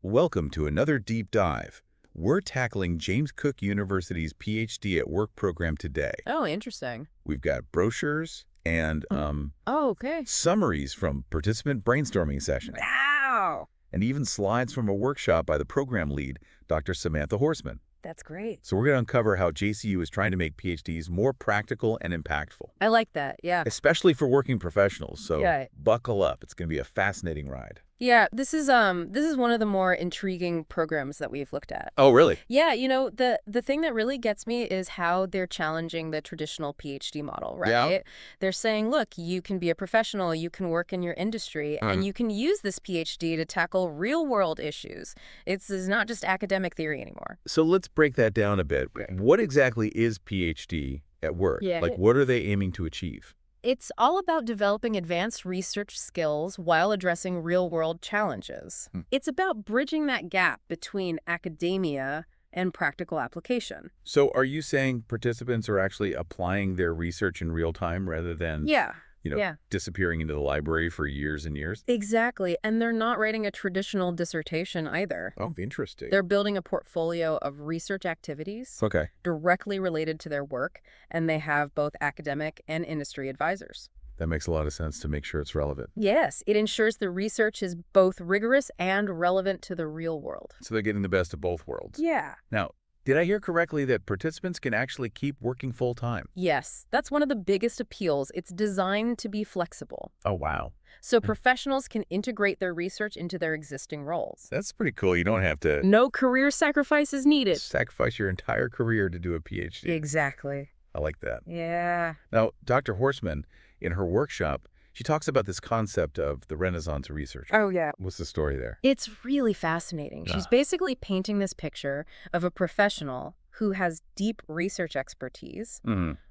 Welcome to another deep dive. We're tackling James Cook University's PhD at Work program today. Oh, interesting. We've got brochures and Oh, okay. summaries from participant brainstorming sessions, Wow. and even slides from a workshop by the program lead, Dr. Samantha Horseman. That's great. So we're going to uncover how JCU is trying to make PhDs more practical and impactful, I like that. Yeah. especially for working professionals. So Yeah. buckle up. It's going to be a fascinating ride. Yeah, this is one of the more intriguing programs that we've looked at. Oh, really? Yeah, the thing that really gets me is how they're challenging the traditional PhD model, right? Yeah. They're saying, look, you can be a professional, you can work in your industry, and you can use this PhD to tackle real-world issues. It's not just academic theory anymore. So let's break that down a bit. What exactly is PhD at Work? Yeah. Like, what are they aiming to achieve? It's all about developing advanced research skills while addressing real-world challenges. It's about bridging that gap between academia and practical application. So are you saying participants are actually applying their research in real time rather than, Yeah. disappearing into the library for years and years? Exactly. And they're not writing a traditional dissertation either. Oh, interesting. They're building a portfolio of research activities Okay. directly related to their work, and they have both academic and industry advisors. That makes a lot of sense to make sure it's relevant. Yes, it ensures the research is both rigorous and relevant to the real world. So they're getting the best of both worlds. Yeah. Now, did I hear correctly that participants can actually keep working full time? Yes, that's one of the biggest appeals. It's designed to be flexible. Oh, wow. So professionals can integrate their research into their existing roles. That's pretty cool. You don't have to No career sacrifices needed. sacrifice your entire career to do a PhD. Exactly. I like that. Yeah. Now, Dr. Horseman, in her workshop, she talks about this concept of the Renaissance researcher. Oh, yeah. What's the story there? It's really fascinating. She's Ah. basically painting this picture of a professional who has deep research expertise,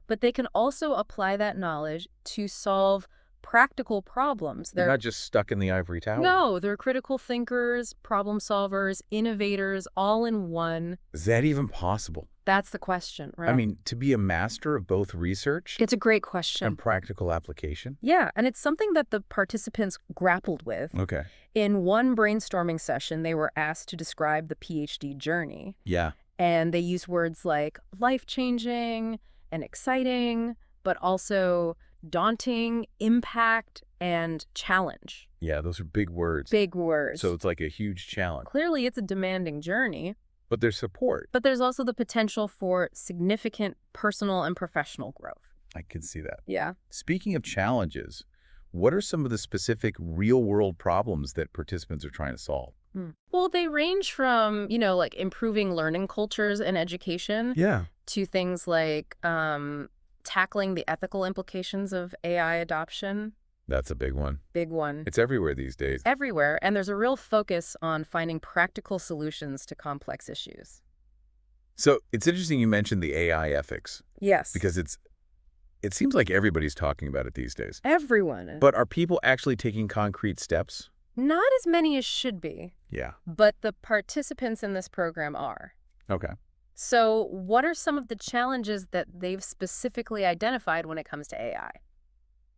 but they can also apply that knowledge to solve practical problems. They're not just stuck in the ivory tower. No, they're critical thinkers, problem solvers, innovators, all in one. Is that even possible? That's the question, right? I mean, to be a master of both research it's a great question. and practical application? Yeah, and it's something that the participants grappled with. Okay. In one brainstorming session, they were asked to describe the PhD journey, Yeah. and they used words like life-changing and exciting, but also daunting, impact, and challenge. Yeah, those are big words. Big words. So it's like a huge challenge. Clearly, it's a demanding journey, But there's support. but there's also the potential for significant personal and professional growth. I can see that. Yeah. Speaking of challenges, what are some of the specific real-world problems that participants are trying to solve? Well, they range from, like improving learning cultures and education Yeah. to things like tackling the ethical implications of AI adoption. That's a big one. Big one. It's everywhere these days. Everywhere. And there's a real focus on finding practical solutions to complex issues. So it's interesting you mentioned the AI ethics, Yes. because it seems like everybody's talking about it these days. Everyone. But are people actually taking concrete steps? Not as many as should be, Yeah. but the participants in this program are. Okay. So what are some of the challenges that they've specifically identified when it comes to AI?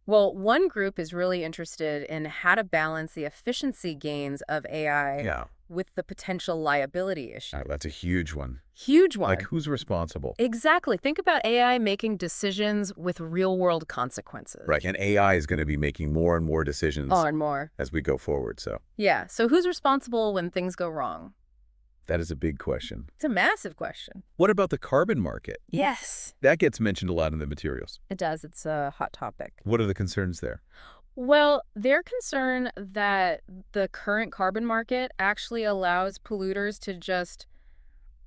Well, one group is really interested in how to balance the efficiency gains of AI Yeah. with the potential liability issue. That's a huge one. Huge one. Like, who's responsible? Exactly. Think about AI making decisions with real-world consequences. Right. And AI is going to be making more and more decisions More and more. as we go forward. So Yeah. So who's responsible when things go wrong? that is a big question. It's a massive question. What about the carbon market? Yes. That gets mentioned a lot in the materials. It does. It's a hot topic. What are the concerns there? Well, they're concerned that the current carbon market actually allows polluters to just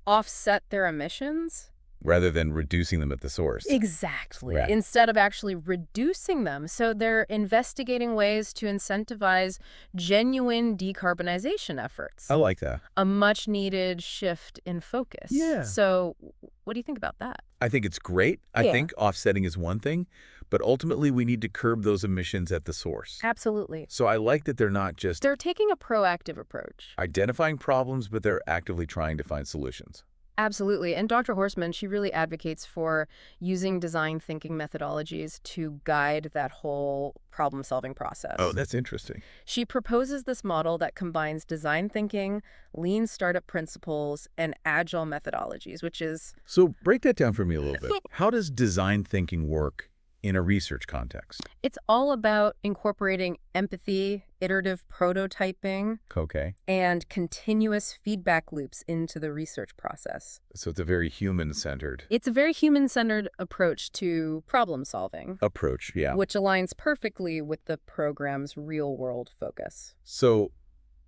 offset their emissions. Rather than reducing them at the source. Exactly. Right. Instead of actually reducing them. So they're investigating ways to incentivize genuine decarbonization efforts. I like that. A much needed shift in focus. Yeah. So what do you think about that? I think it's great. I Yeah. think offsetting is one thing, but ultimately we need to curb those emissions at the source. Absolutely. So I like that they're not just They're taking a proactive approach. identifying problems, but they're actively trying to find solutions. Absolutely. And Dr. Horstman, she really advocates for using design thinking methodologies to guide that whole problem-solving Oh, process. that's interesting. She proposes this model that combines design thinking, lean startup principles, and agile methodologies, which is So break that down for me a little bit. How does design thinking work in a research context? it's all about incorporating empathy, iterative prototyping, Okay. and continuous feedback loops into the research process. So it's a very human-centered It's a very human-centered approach to problem solving, approach, yeah. which aligns perfectly with the program's real-world focus. So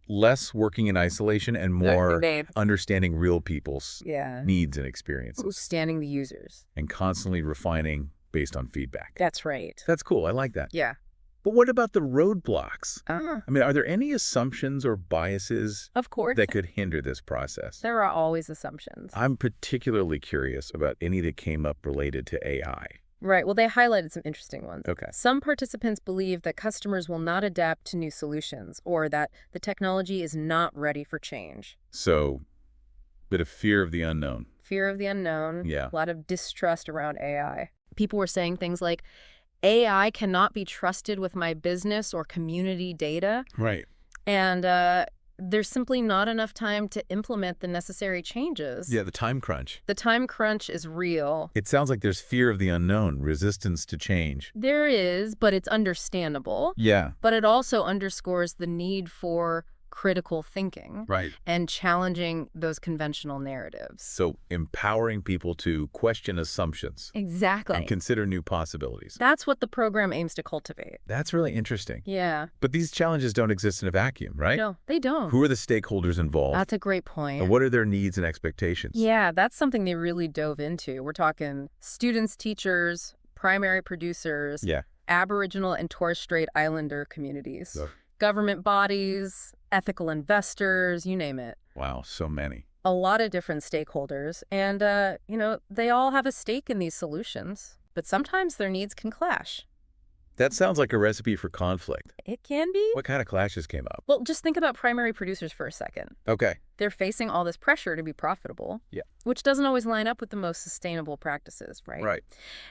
less working in isolation and more Babe. understanding real people's Yeah. needs and experiences Standing the users. and constantly refining based on feedback. That's right. That's cool. I like that. Yeah. But what about the roadblocks? Ah, I mean, are there any assumptions or biases of course. that could hinder this process? There are always assumptions. I'm particularly curious about any that came up related to AI. Right. Well, they highlighted some interesting ones. Okay. Some participants believe that customers will not adapt to new solutions or that the technology is not ready for change. So, bit of fear of the unknown. Fear of the unknown. Yeah. A lot of distrust around AI. People were saying things like, AI cannot be trusted with my business or community data, Right. and there's simply not enough time to implement the necessary changes. Yeah, the time crunch. The time crunch is real. It sounds like there's fear of the unknown, resistance to change. There is, but it's understandable. Yeah. But it also underscores the need for critical thinking Right. and challenging those conventional narratives. So empowering people to question assumptions Exactly. and consider new possibilities. That's what the program aims to cultivate. That's really interesting. Yeah. But these challenges don't exist in a vacuum, right? No, they don't. Who are the stakeholders involved? That's a great point. And what are their needs and expectations? Yeah, that's something they really dove into. We're talking students, teachers, primary producers, Yeah. Aboriginal and Torres Strait Islander communities, Ugh. government bodies, ethical investors, you name it. Wow, so many. A lot of different stakeholders. And, they all have a stake in these solutions. But sometimes their needs can clash. That sounds like a recipe for conflict. It can be. What kind of clashes came up? Well, just think about primary producers for a second. Okay. They're facing all this pressure to be profitable, Yeah. which doesn't always line up with the most sustainable practices, right? Right.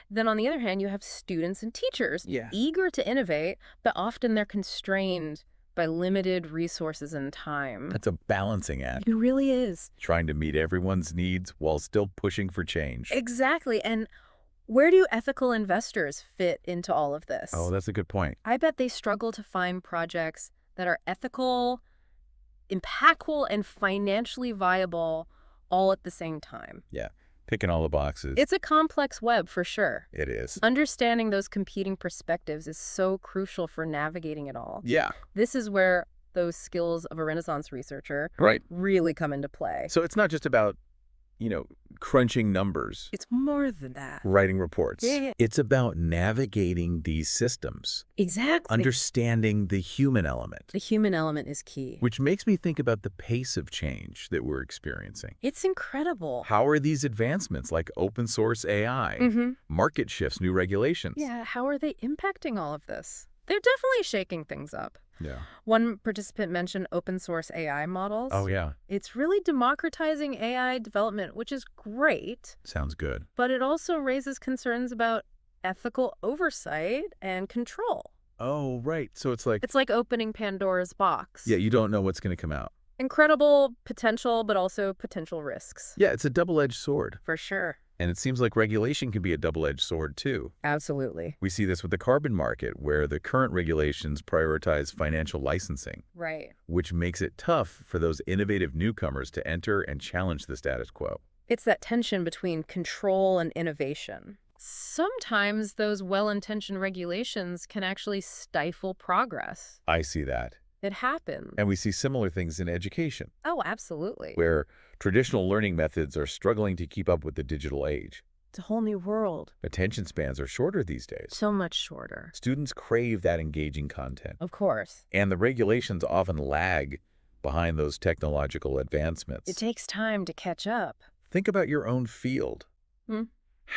Then on the other hand, you have students and teachers Yeah. eager to innovate, but often they're constrained by limited resources and time. That's a balancing act, It really is. trying to meet everyone's needs while still pushing for change. Exactly. And where do ethical investors fit into all of this? Oh, that's a good point. I bet they struggle to find projects that are ethical, impactful, and financially viable all at the same time. Yeah. Picking all the boxes. It's a complex web for sure. It is. Understanding those competing perspectives is so crucial for navigating it all. Yeah. This is where those skills of a Renaissance researcher Right. really come into play. So it's not just about, crunching numbers, It's more than that. writing reports. Yeah. It's about navigating these systems, Exactly. understanding the human element, The human element is key. which makes me think about the pace of change that we're experiencing. It's incredible. How are these advancements like open source AI, Mm-hmm. market shifts, new regulations? Yeah, how are they impacting all of this? They're definitely shaking things up. Yeah. One participant mentioned open source AI models. Oh, yeah. It's really democratizing AI development, which is great, Sounds good. but it also raises concerns about ethical oversight and control. Oh, right. So it's like, It's like opening Pandora's box. yeah, you don't know what's going to come out. Incredible potential, but also potential risks. Yeah, it's a double-edged sword. For sure. And it seems like regulation can be a double-edged sword, too. Absolutely. We see this with the carbon market, where the current regulations prioritize financial licensing, Right. which makes it tough for those innovative newcomers to enter and challenge the status quo. It's that tension between control and innovation. Sometimes those well-intentioned regulations can actually stifle progress. I see that. It happens. And we see similar things in education, Oh, absolutely. where traditional learning methods are struggling to keep up with the digital age. It's a whole new world. Attention spans are shorter these days. So much shorter. Students crave that engaging content, Of course. and the regulations often lag behind those technological advancements. It takes time to catch up. Think about your own field. Hmm.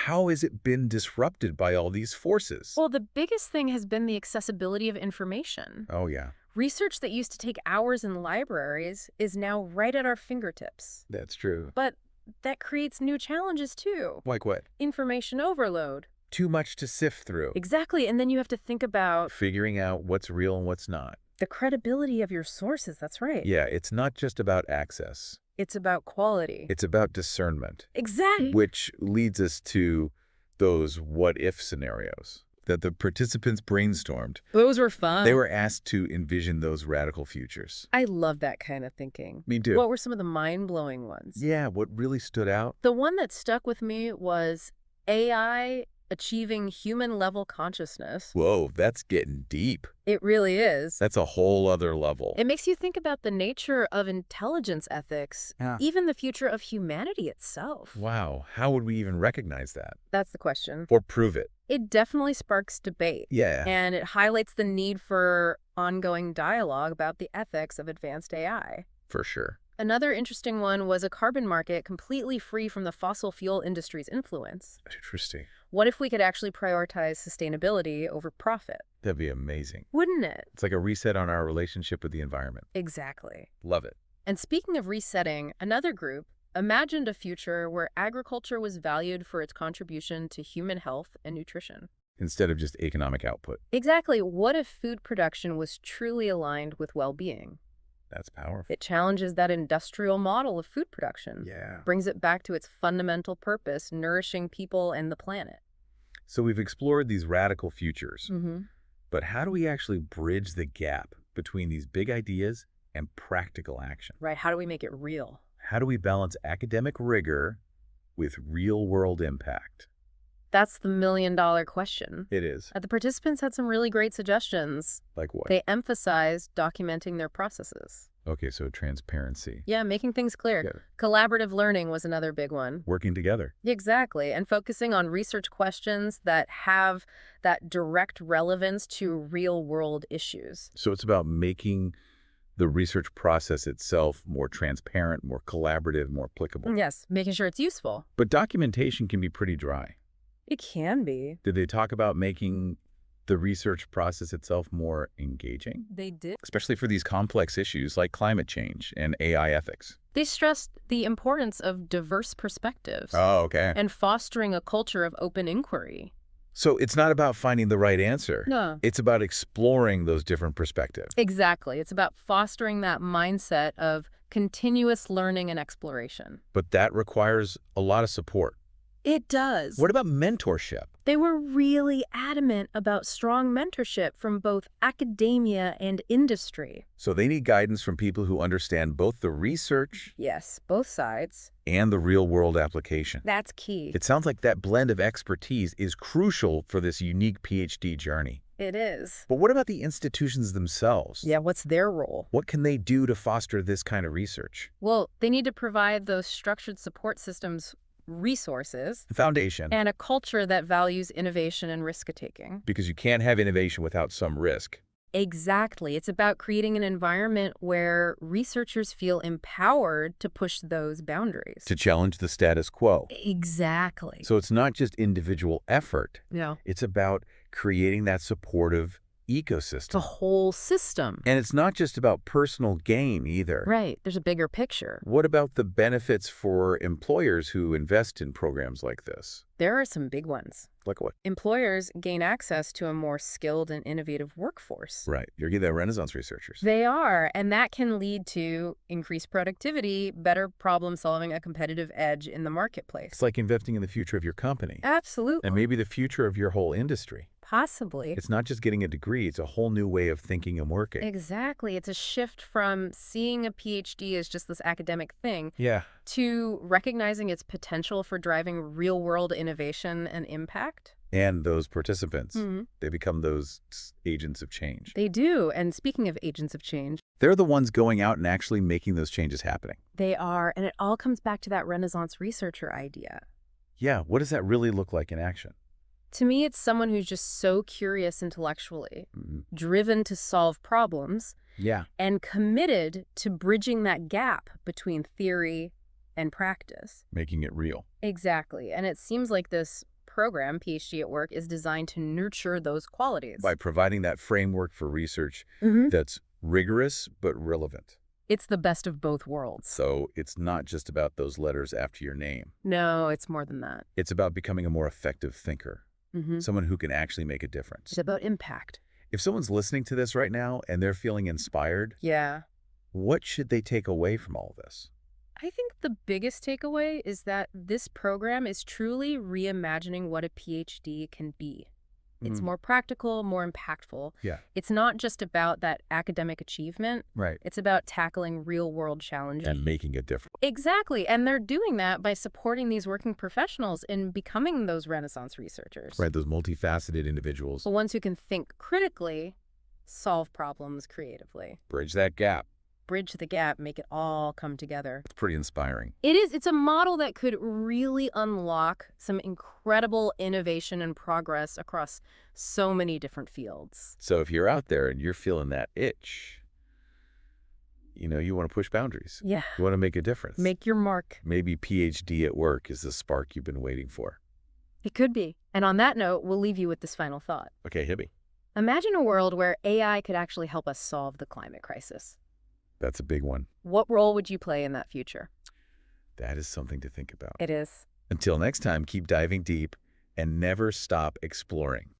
How has it been disrupted by all these forces? Well, the biggest thing has been the accessibility of information. Oh, yeah, Research that used to take hours in libraries is now right at our fingertips. that's true. But that creates new challenges too. Like what? Information overload. Too much to sift through. Exactly, and then you have to think about Figuring out what's real and what's not. the credibility of your sources, that's right. Yeah, it's not just about access. It's about quality. It's about discernment. Exactly. Which leads us to those what-if scenarios that the participants brainstormed. Those were fun. They were asked to envision those radical futures. I love that kind of thinking. Me too. What were some of the mind-blowing ones? Yeah, what really stood out? The one that stuck with me was AI achieving human-level consciousness. Whoa, that's getting deep. It really is. That's a whole other level. It makes you think about the nature of intelligence ethics, Yeah. even the future of humanity itself. Wow, how would we even recognize that? That's the question. Or prove it? It definitely sparks debate. Yeah. And it highlights the need for ongoing dialogue about the ethics of advanced AI. For sure. Another interesting one was a carbon market completely free from the fossil fuel industry's influence. Interesting. What if we could actually prioritize sustainability over profit? That'd be amazing. Wouldn't it? It's like a reset on our relationship with the environment. Exactly. Love it. And speaking of resetting, another group imagined a future where agriculture was valued for its contribution to human health and nutrition. Instead of just economic output. Exactly. What if food production was truly aligned with well-being? That's powerful. It challenges that industrial model of food production. Yeah. Brings it back to its fundamental purpose, nourishing people and the planet. So we've explored these radical futures, Mm-hmm. but how do we actually bridge the gap between these big ideas and practical action? Right. How do we make it real? How do we balance academic rigor with real-world impact? That's the million-dollar question. It is. The participants had some really great suggestions. Like what? They emphasized documenting their processes. Okay, so transparency. Yeah, making things clear. Yeah. Collaborative learning was another big one. Working together. Exactly, and focusing on research questions that have that direct relevance to real-world issues. So it's about making the research process itself more transparent, more collaborative, more applicable. Yes, making sure it's useful. But documentation can be pretty dry. It can be. Did they talk about making the research process itself more engaging? They did. Especially for these complex issues like climate change and AI ethics. They stressed the importance of diverse perspectives Oh, okay. and fostering a culture of open inquiry. So it's not about finding the right answer. No. It's about exploring those different perspectives. Exactly. It's about fostering that mindset of continuous learning and exploration. But that requires a lot of support. It does. What about mentorship? They were really adamant about strong mentorship from both academia and industry. So they need guidance from people who understand both the research Yes, both sides. and the real-world application. That's key. It sounds like that blend of expertise is crucial for this unique PhD journey. It is. But what about the institutions themselves? Yeah, what's their role? What can they do to foster this kind of research? Well, they need to provide those structured support systems, resources, The foundation. and a culture that values innovation and risk-taking. Because you can't have innovation without some risk. Exactly. It's about creating an environment where researchers feel empowered to push those boundaries. To challenge the status quo. Exactly. So it's not just individual effort. No. It's about creating that supportive ecosystem. It's a whole system. And it's not just about personal gain either. Right. There's a bigger picture. What about the benefits for employers who invest in programs like this? There are some big ones. Like what? Employers gain access to a more skilled and innovative workforce. Right. You're getting that Renaissance researchers. They are, and that can lead to increased productivity, better problem solving, a competitive edge in the marketplace. It's like investing in the future of your company. Absolutely. And maybe the future of your whole industry. Possibly. It's not just getting a degree, it's a whole new way of thinking and working. Exactly. It's a shift from seeing a PhD as just this academic thing Yeah. to recognizing its potential for driving real-world innovation and impact. And those participants, Mm-hmm. they become those agents of change. They do. And speaking of agents of change, They're the ones going out and actually making those changes happening. they are. And it all comes back to that Renaissance researcher idea. Yeah, what does that really look like in action? To me, it's someone who's just so curious intellectually, Mhm. driven to solve problems, Yeah. and committed to bridging that gap between theory and practice. Making it real. Exactly. And it seems like this program, PhD at Work, is designed to nurture those qualities. By providing that framework for research Mhm. that's rigorous but relevant. It's the best of both worlds. So it's not just about those letters after your name. No, it's more than that. It's about becoming a more effective thinker, Mm-hmm. someone who can actually make a difference. It's about impact. If someone's listening to this right now and they're feeling inspired, Yeah. what should they take away from all this? I think the biggest takeaway is that this program is truly reimagining what a PhD can be. It's Mm, more practical, more impactful. yeah, It's not just about that academic achievement. right. It's about tackling real-world challenges. And making a difference. Exactly. And they're doing that by supporting these working professionals in becoming those Renaissance researchers. Right, those multifaceted individuals. The ones who can think critically, solve problems creatively, Bridge that gap. bridge the gap, make it all come together. It's pretty inspiring. It is. It's a model that could really unlock some incredible innovation and progress across so many different fields. So if you're out there and you're feeling that itch, you want to push boundaries. Yeah. You want to make a difference. Make your mark. Maybe PhD at work is the spark you've been waiting for. It could be. And on that note, we'll leave you with this final thought. Okay, hit me. Imagine a world where AI could actually help us solve the climate crisis. That's a big one. What role would you play in that future? That is something to think about. It is. Until next time, keep diving deep and never stop exploring.